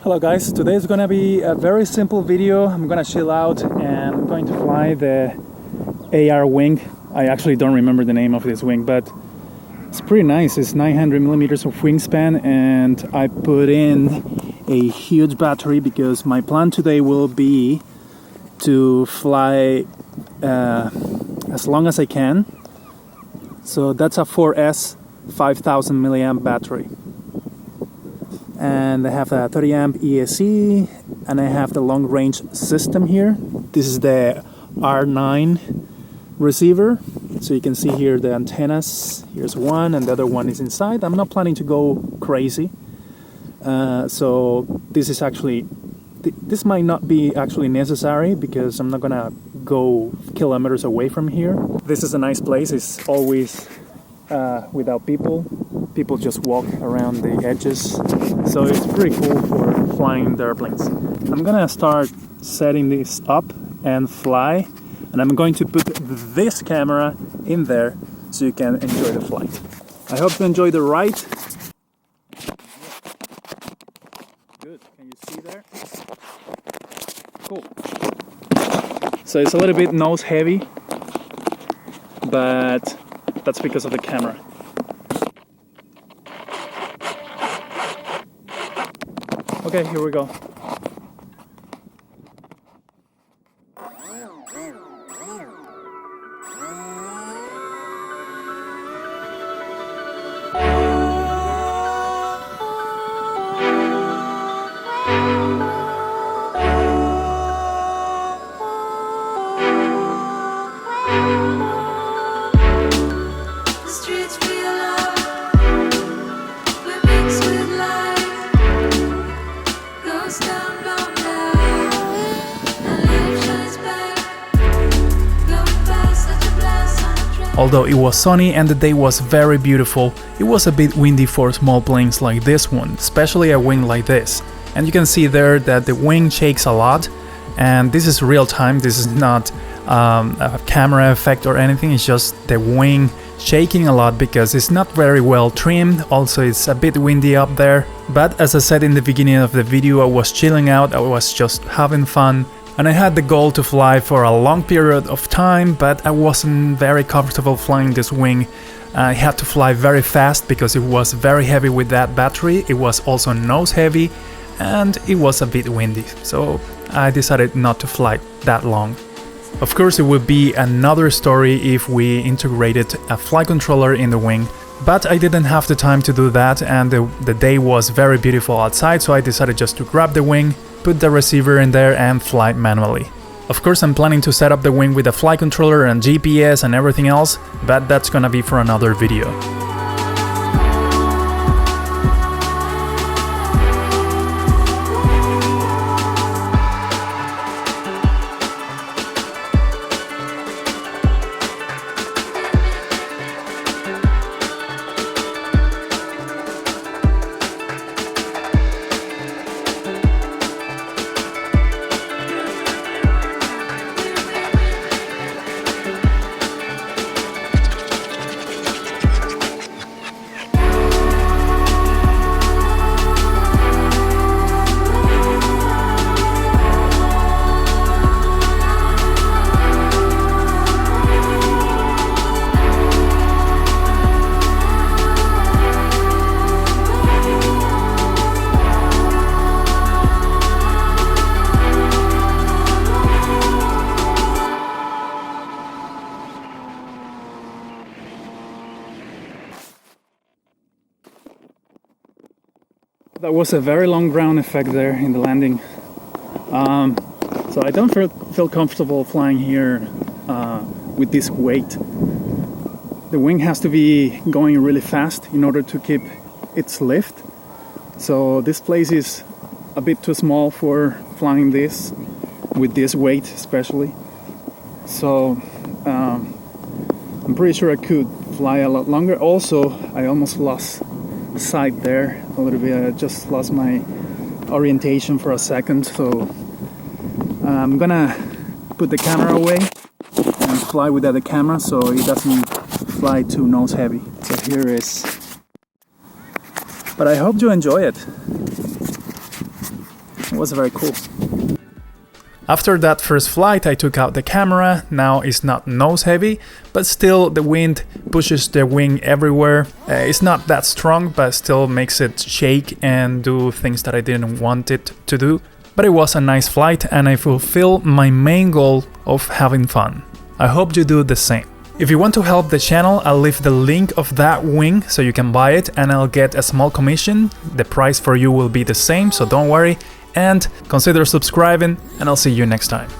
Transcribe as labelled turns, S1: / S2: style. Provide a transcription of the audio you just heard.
S1: Hello guys, today is gonna be a very simple video. I'm gonna chill out and I'm going to fly the AR wing. I actually don't remember the name of this wing, but it's pretty nice. It's 900 millimeters of wingspan, and I put in a huge battery because my plan today will be to fly as long as I can. So that's a 4S 5000 milliamp battery. And I have a 30 amp ESC, and I have the long range system here. This is the R9 receiver. So you can see here the antennas. Here's one and the other one is inside. I'm not planning to go crazy. So this might not be actually necessary because I'm not gonna go kilometers away from here. This is a nice place. It's always without people. People just walk around the edges, so it's pretty cool for flying the airplanes. I'm gonna start setting this up and fly, and I'm going to put this camera in there so you can enjoy the flight. I hope you enjoy the ride. Good, can you see there? Cool. So it's a little bit nose heavy, but that's because of the camera. Okay, here we go. Although it was sunny and the day was very beautiful, it was a bit windy for small planes like this one, especially a wing like this. And you can see there that the wing shakes a lot, and this is real time. This is not a camera effect or anything, it's just the wing shaking a lot because it's not very well trimmed. Also, it's a bit windy up there. But as I said in the beginning of the video, I was chilling out, I was just having fun. And I had the goal to fly for a long period of time, but I wasn't very comfortable flying this wing. I had to fly very fast because it was very heavy with that battery. It was also nose heavy and it was a bit windy. So I decided not to fly that long. Of course, it would be another story if we integrated a flight controller in the wing, but I didn't have the time to do that, and the day was very beautiful outside, so I decided just to grab the wing, put the receiver in there and fly manually. Of course, I'm planning to set up the wing with a flight controller and GPS and everything else, but that's gonna be for another video. That was a very long ground effect there in the landing. So I don't feel comfortable flying here with this weight. The wing has to be going really fast in order to keep its lift. So this place is a bit too small for flying this with this weight especially. So I'm pretty sure I could fly a lot longer. Also, I almost lost sight there a little bit. I just lost my orientation for a second, so I'm gonna put the camera away and fly without the camera so it doesn't fly too nose heavy. So here is, but I hope you enjoy it. was very cool. After that first flight, I took out the camera. Now it's not nose heavy, but still the wind pushes the wing everywhere. It's not that strong, but still makes it shake and do things that I didn't want it to do. But it was a nice flight and I fulfilled my main goal of having fun. I hope you do the same. If you want to help the channel, I'll leave the link of that wing so you can buy it and I'll get a small commission. The price for you will be the same, so don't worry. And consider subscribing, and I'll see you next time.